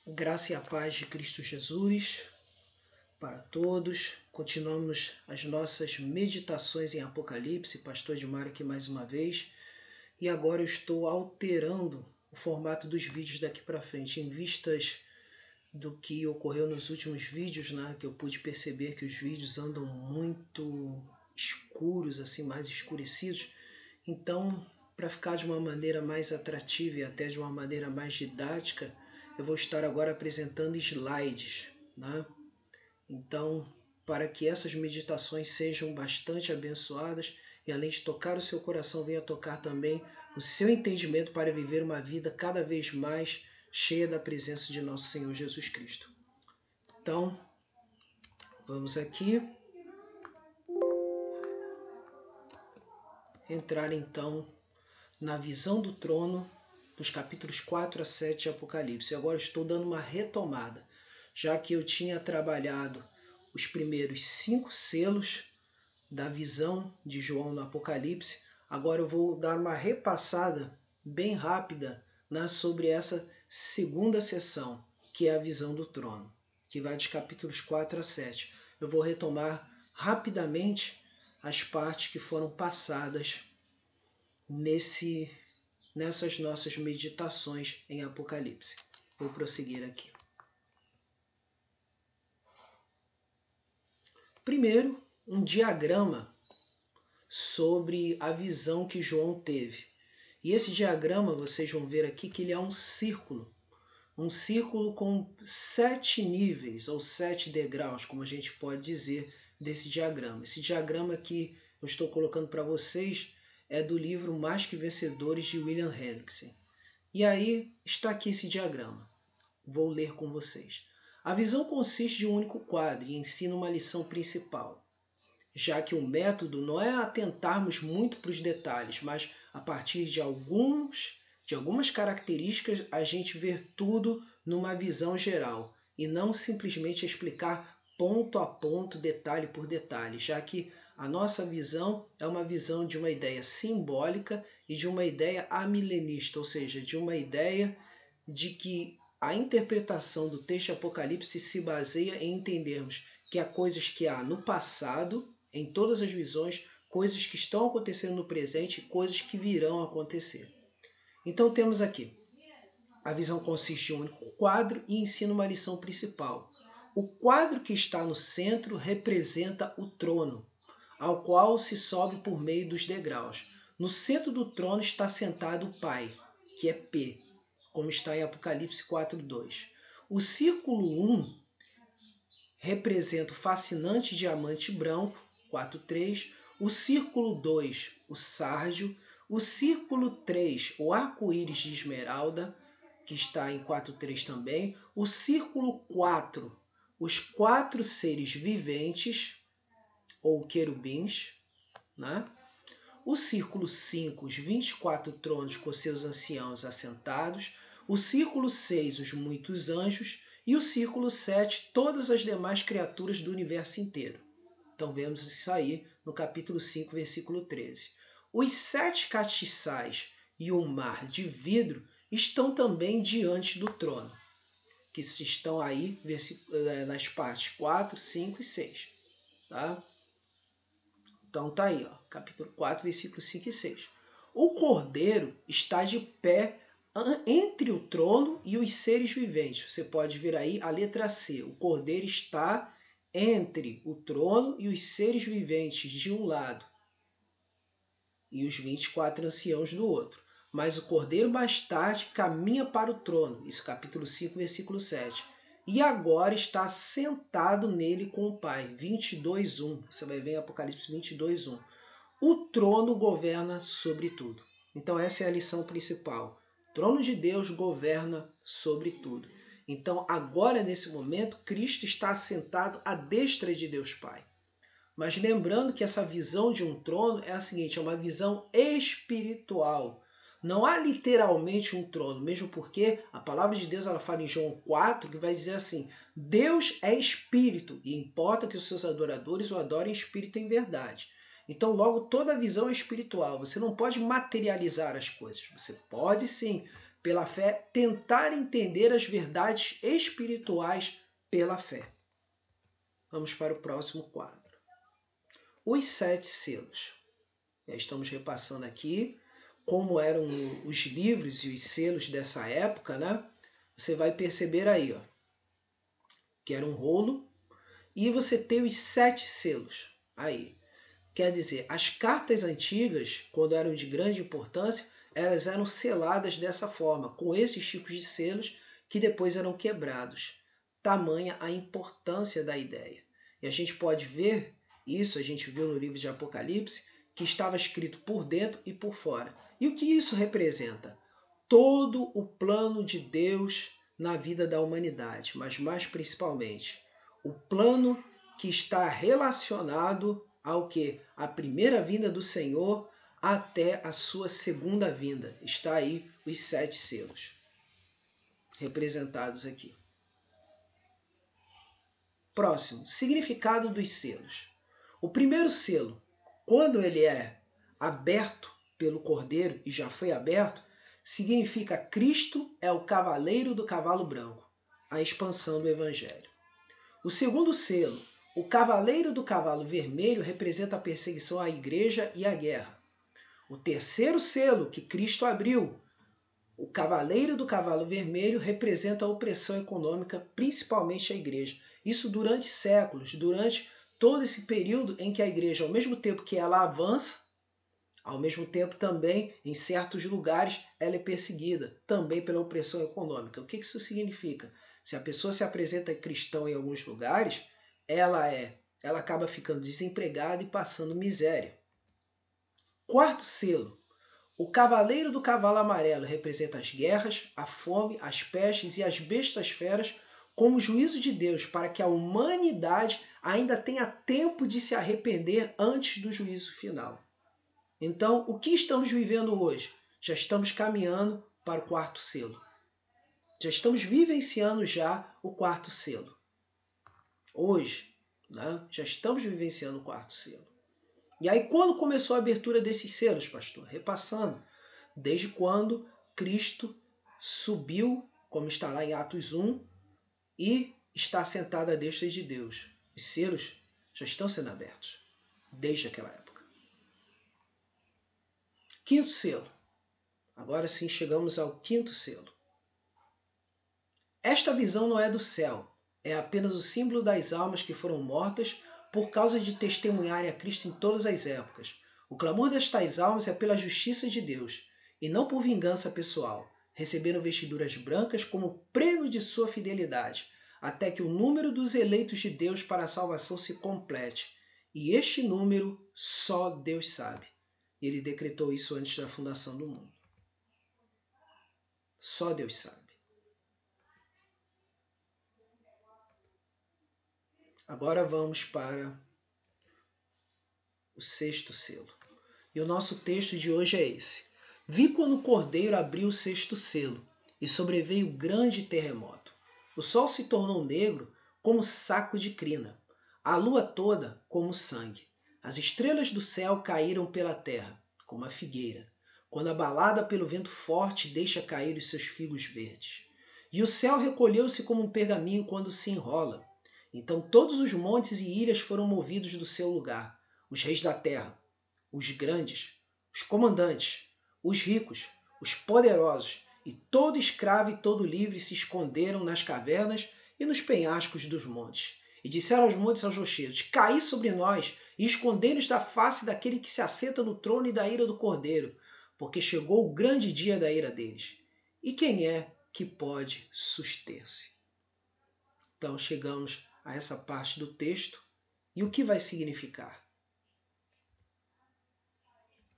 Graça e a paz de Cristo Jesus para todos. Continuamos as nossas meditações em Apocalipse. Pastor Edmar aqui mais uma vez. E agora eu estou alterando o formato dos vídeos daqui para frente, em vistas do que ocorreu nos últimos vídeos, né? Que eu pude perceber que os vídeos andam muito escuros, assim, mais escurecidos. Então, para ficar de uma maneira mais atrativa e até de uma maneira mais didática, eu vou estar agora apresentando slides, né? Então, para que essas meditações sejam bastante abençoadas e além de tocar o seu coração, venha tocar também o seu entendimento para viver uma vida cada vez mais cheia da presença de nosso Senhor Jesus Cristo. Então, vamos aqui entrar então na visão do trono dos capítulos 4 a 7 de Apocalipse. Agora estou dando uma retomada, já que eu tinha trabalhado os primeiros 5 selos da visão de João no Apocalipse. Agora eu vou dar uma repassada bem rápida, né, sobre essa segunda sessão, que é a visão do trono, que vai dos capítulos 4 a 7. Eu vou retomar rapidamente as partes que foram passadas nessas nossas meditações em Apocalipse. Vou prosseguir aqui. Primeiro, um diagrama sobre a visão que João teve. E esse diagrama, vocês vão ver aqui que ele é um círculo com 7 níveis, ou 7 degraus, como a gente pode dizer, desse diagrama. Esse diagrama que eu estou colocando para vocês é do livro Mais que Vencedores, de William Hendrickson. E aí está aqui esse diagrama. Vou ler com vocês. A visão consiste de um único quadro e ensina uma lição principal, já que o método não é atentarmos muito para os detalhes, mas a partir de algumas características a gente ver tudo numa visão geral e não simplesmente explicar ponto a ponto, detalhe por detalhe, já que a nossa visão é uma visão de uma ideia simbólica e de uma ideia amilenista, ou seja, de uma ideia de que a interpretação do texto de Apocalipse se baseia em entendermos que há coisas que há no passado, em todas as visões, coisas que estão acontecendo no presente e coisas que virão a acontecer. Então temos aqui, a visão consiste em um único quadro e ensina uma lição principal. O quadro que está no centro representa o trono, ao qual se sobe por meio dos degraus. No centro do trono está sentado o Pai, que é P, como está em Apocalipse 4:2. O círculo 1 representa o fascinante diamante branco, 4:3. O círculo 2, o sárdio. O círculo 3, o arco-íris de esmeralda, que está em 4:3 também. O círculo 4, os 4 seres viventes, ou querubins, né? O círculo 5, os 24 tronos com seus anciãos assentados. O círculo 6, os muitos anjos. E o círculo 7, todas as demais criaturas do universo inteiro. Então vemos isso aí no capítulo 5, versículo 13. Os 7 castiçais e o mar de vidro estão também diante do trono, que estão aí nas partes 4, 5 e 6. Tá? Então tá aí, ó, capítulo 4, versículos 5 e 6. O cordeiro está de pé entre o trono e os seres viventes. Você pode ver aí a letra C. O cordeiro está entre o trono e os seres viventes de um lado e os 24 anciãos do outro. Mas o cordeiro mais tarde caminha para o trono. Isso capítulo 5, versículo 7. E agora está sentado nele com o Pai. 22:1. Você vai ver em Apocalipse 22:1. O trono governa sobre tudo. Então essa é a lição principal. O trono de Deus governa sobre tudo. Então agora, nesse momento, Cristo está assentado à destra de Deus Pai. Mas lembrando que essa visão de um trono é a seguinte, é uma visão espiritual. Não há literalmente um trono, mesmo porque a palavra de Deus ela fala em João 4, que vai dizer assim, Deus é espírito e importa que os seus adoradores o adorem em espírito e em verdade. Então logo toda a visão é espiritual, você não pode materializar as coisas, você pode sim pela fé, tentar entender as verdades espirituais pela fé. Vamos para o próximo quadro. Os 7 selos. Já estamos repassando aqui como eram os livros e os selos dessa época, né? Você vai perceber aí, ó, que era um rolo, e você tem os 7 selos aí. Quer dizer, as cartas antigas, quando eram de grande importância, elas eram seladas dessa forma, com esses tipos de selos que depois eram quebrados. Tamanha a importância da ideia. E a gente pode ver isso, a gente viu no livro de Apocalipse, que estava escrito por dentro e por fora. E o que isso representa? Todo o plano de Deus na vida da humanidade, mas mais principalmente, o plano que está relacionado ao que? A primeira vinda do Senhor até a sua segunda vinda. Está aí os 7 selos representados aqui. Próximo, significado dos selos. O primeiro selo, quando ele é aberto pelo Cordeiro, e já foi aberto, significa Cristo é o cavaleiro do cavalo branco, a expansão do Evangelho. O segundo selo, o cavaleiro do cavalo vermelho, representa a perseguição à igreja e à guerra. O terceiro selo que Cristo abriu, o cavaleiro do cavalo vermelho, representa a opressão econômica, principalmente à igreja. Isso durante séculos, durante todo esse período em que a igreja, ao mesmo tempo que ela avança, ao mesmo tempo também, em certos lugares, ela é perseguida, também pela opressão econômica. O que isso significa? Se a pessoa se apresenta cristã em alguns lugares, ela acaba ficando desempregada e passando miséria. Quarto selo. O cavaleiro do cavalo amarelo representa as guerras, a fome, as pestes e as bestas feras como juízo de Deus para que a humanidade ainda tenha tempo de se arrepender antes do juízo final. Então, o que estamos vivendo hoje? Já estamos caminhando para o quarto selo. Já estamos vivenciando já o quarto selo. Hoje, né? Já estamos vivenciando o quarto selo. E aí, quando começou a abertura desses selos, pastor? Repassando, desde quando Cristo subiu, como está lá em Atos 1, e está sentado à destra de Deus. Os selos já estão sendo abertos, desde aquela época. Quinto selo. Agora sim chegamos ao quinto selo. Esta visão não é do céu, é apenas o símbolo das almas que foram mortas por causa de testemunharem a Cristo em todas as épocas. O clamor destas almas é pela justiça de Deus, e não por vingança pessoal. Receberam vestiduras brancas como prêmio de sua fidelidade, até que o número dos eleitos de Deus para a salvação se complete. E este número só Deus sabe. Ele decretou isso antes da fundação do mundo. Só Deus sabe. Agora vamos para o sexto selo. E o nosso texto de hoje é esse. Vi quando o Cordeiro abriu o sexto selo, e sobreveio grande terremoto. O sol se tornou negro como saco de crina, a lua toda como sangue. As estrelas do céu caíram pela terra, como a figueira, quando abalada pelo vento forte deixa cair os seus figos verdes. E o céu recolheu-se como um pergaminho quando se enrola. Então todos os montes e ilhas foram movidos do seu lugar. Os reis da terra, os grandes, os comandantes, os ricos, os poderosos, e todo escravo e todo livre se esconderam nas cavernas e nos penhascos dos montes. E disseram aos montes e aos rochedos: caí sobre nós e escondei-nos da face daquele que se assenta no trono e da ira do Cordeiro, porque chegou o grande dia da ira deles. E quem é que pode suster-se? Então chegamos a essa parte do texto. E o que vai significar?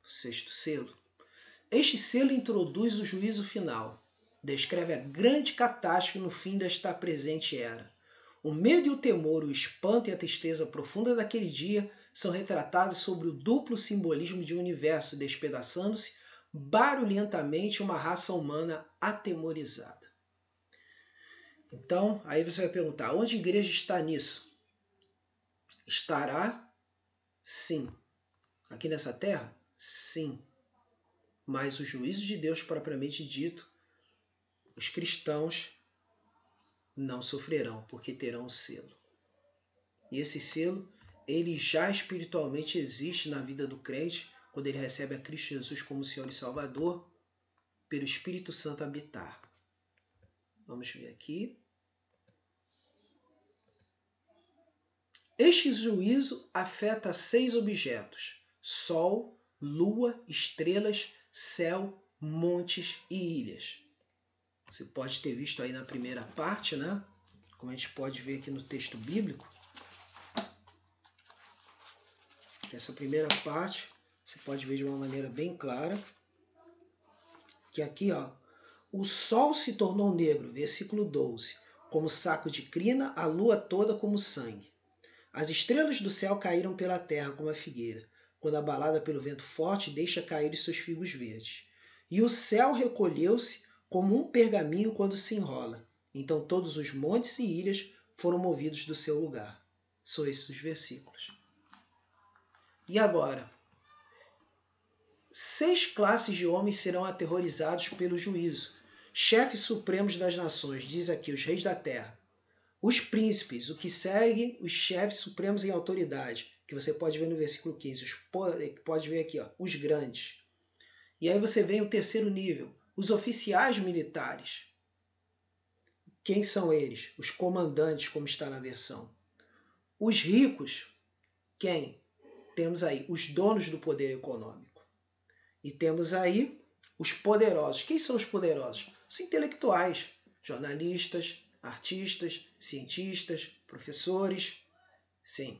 O sexto selo. Este selo introduz o juízo final. Descreve a grande catástrofe no fim desta presente era. O medo e o temor, o espanto e a tristeza profunda daquele dia são retratados sobre o duplo simbolismo de um universo despedaçando-se barulhentamente uma raça humana atemorizada. Então, aí você vai perguntar, onde a igreja está nisso? Estará? Sim. Aqui nessa terra? Sim. Mas o juízo de Deus propriamente dito os cristãos não sofrerão, porque terão um selo. E esse selo, ele já espiritualmente existe na vida do crente, quando ele recebe a Cristo Jesus como Senhor e Salvador, pelo Espírito Santo habitar. Vamos ver aqui. Este juízo afeta 6 objetos: sol, lua, estrelas, céu, montes e ilhas. Você pode ter visto aí na primeira parte, né? Como a gente pode ver aqui no texto bíblico. Essa primeira parte, você pode ver de uma maneira bem clara. Que aqui, ó, o sol se tornou negro, versículo 12, como saco de crina, a lua toda como sangue. As estrelas do céu caíram pela terra como a figueira, quando abalada pelo vento forte deixa cair os seus figos verdes. E o céu recolheu-se como um pergaminho quando se enrola. Então todos os montes e ilhas foram movidos do seu lugar. São esses os versículos. E agora? 6 classes de homens serão aterrorizados pelo juízo. Chefes supremos das nações, diz aqui, os reis da terra. Os príncipes, o que segue os chefes supremos em autoridade, que você pode ver no versículo 15. Pode ver aqui, ó, os grandes. E aí você vem o terceiro nível, os oficiais militares. Quem são eles? Os comandantes, como está na versão. Os ricos, quem? Temos aí os donos do poder econômico. E temos aí os poderosos. Quem são os poderosos? Os intelectuais, jornalistas, artistas, cientistas, professores, sim.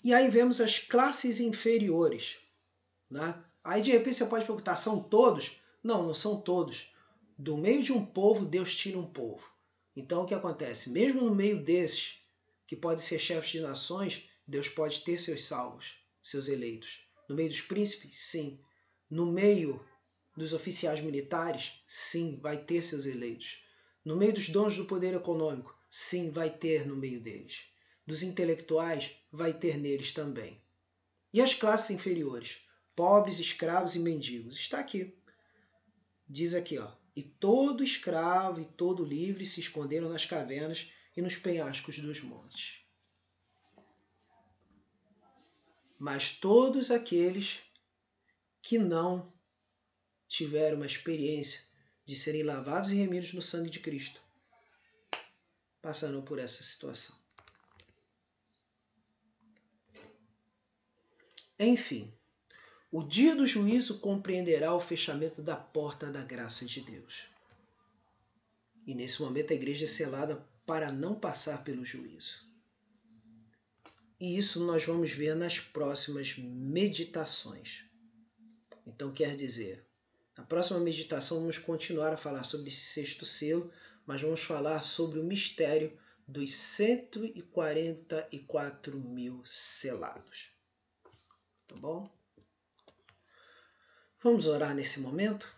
E aí vemos as classes inferiores. Né? Aí de repente você pode perguntar, são todos? Não, não são todos. Do meio de um povo, Deus tira um povo. Então o que acontece? Mesmo no meio desses, que podem ser chefes de nações, Deus pode ter seus salvos, seus eleitos. No meio dos príncipes, sim. No meio dos oficiais militares, sim, vai ter seus eleitos. No meio dos donos do poder econômico, sim, vai ter no meio deles. Dos intelectuais, vai ter neles também. E as classes inferiores? Pobres, escravos e mendigos. Está aqui. Diz aqui, ó. E todo escravo e todo livre se esconderam nas cavernas e nos penhascos dos montes. Mas todos aqueles que não tiveram uma experiência de serem lavados e remidos no sangue de Cristo passarão por essa situação. Enfim, o dia do juízo compreenderá o fechamento da porta da graça de Deus. E nesse momento a igreja é selada para não passar pelo juízo. E isso nós vamos ver nas próximas meditações. Então quer dizer, na próxima meditação vamos continuar a falar sobre esse sexto selo, mas vamos falar sobre o mistério dos 144 mil selados. Tá bom? Vamos orar nesse momento?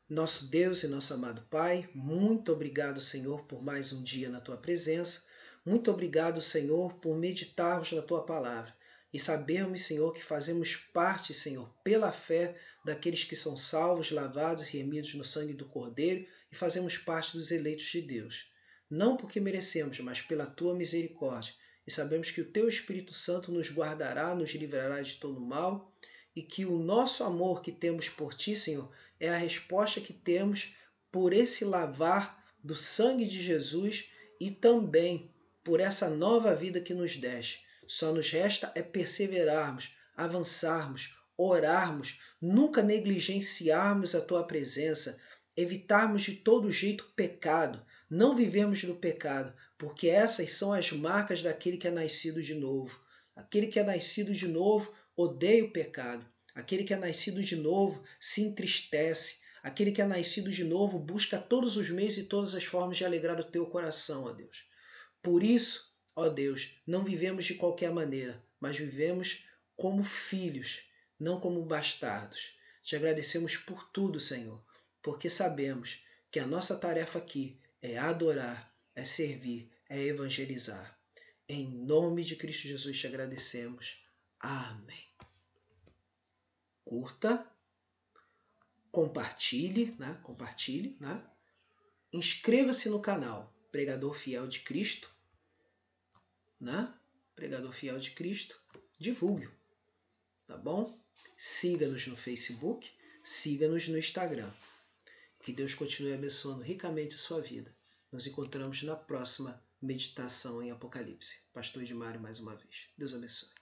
Nosso Deus e nosso amado Pai, muito obrigado, Senhor, por mais um dia na Tua presença. Muito obrigado, Senhor, por meditarmos na Tua palavra e sabermos, Senhor, que fazemos parte, Senhor, pela fé daqueles que são salvos, lavados e remidos no sangue do Cordeiro e fazemos parte dos eleitos de Deus. Não porque merecemos, mas pela Tua misericórdia. E sabemos que o Teu Espírito Santo nos guardará, nos livrará de todo mal e que o nosso amor que temos por Ti, Senhor, é a resposta que temos por esse lavar do sangue de Jesus e também por essa nova vida que nos deste. Só nos resta é perseverarmos, avançarmos, orarmos, nunca negligenciarmos a Tua presença, evitarmos de todo jeito pecado, não vivemos do pecado, porque essas são as marcas daquele que é nascido de novo. Aquele que é nascido de novo odeia o pecado. Aquele que é nascido de novo se entristece. Aquele que é nascido de novo busca todos os meios e todas as formas de alegrar o teu coração, ó Deus. Por isso, ó Deus, não vivemos de qualquer maneira, mas vivemos como filhos, não como bastardos. Te agradecemos por tudo, Senhor, porque sabemos que a nossa tarefa aqui é adorar, é servir, é evangelizar. Em nome de Cristo Jesus te agradecemos. Amém. Curta, compartilhe, né? Inscreva-se no canal Pregador Fiel de Cristo, né? Pregador Fiel de Cristo, divulgue, tá bom? Siga-nos no Facebook, siga-nos no Instagram. Que Deus continue abençoando ricamente a sua vida. Nos encontramos na próxima meditação em Apocalipse. Pastor Edmário mais uma vez. Deus abençoe.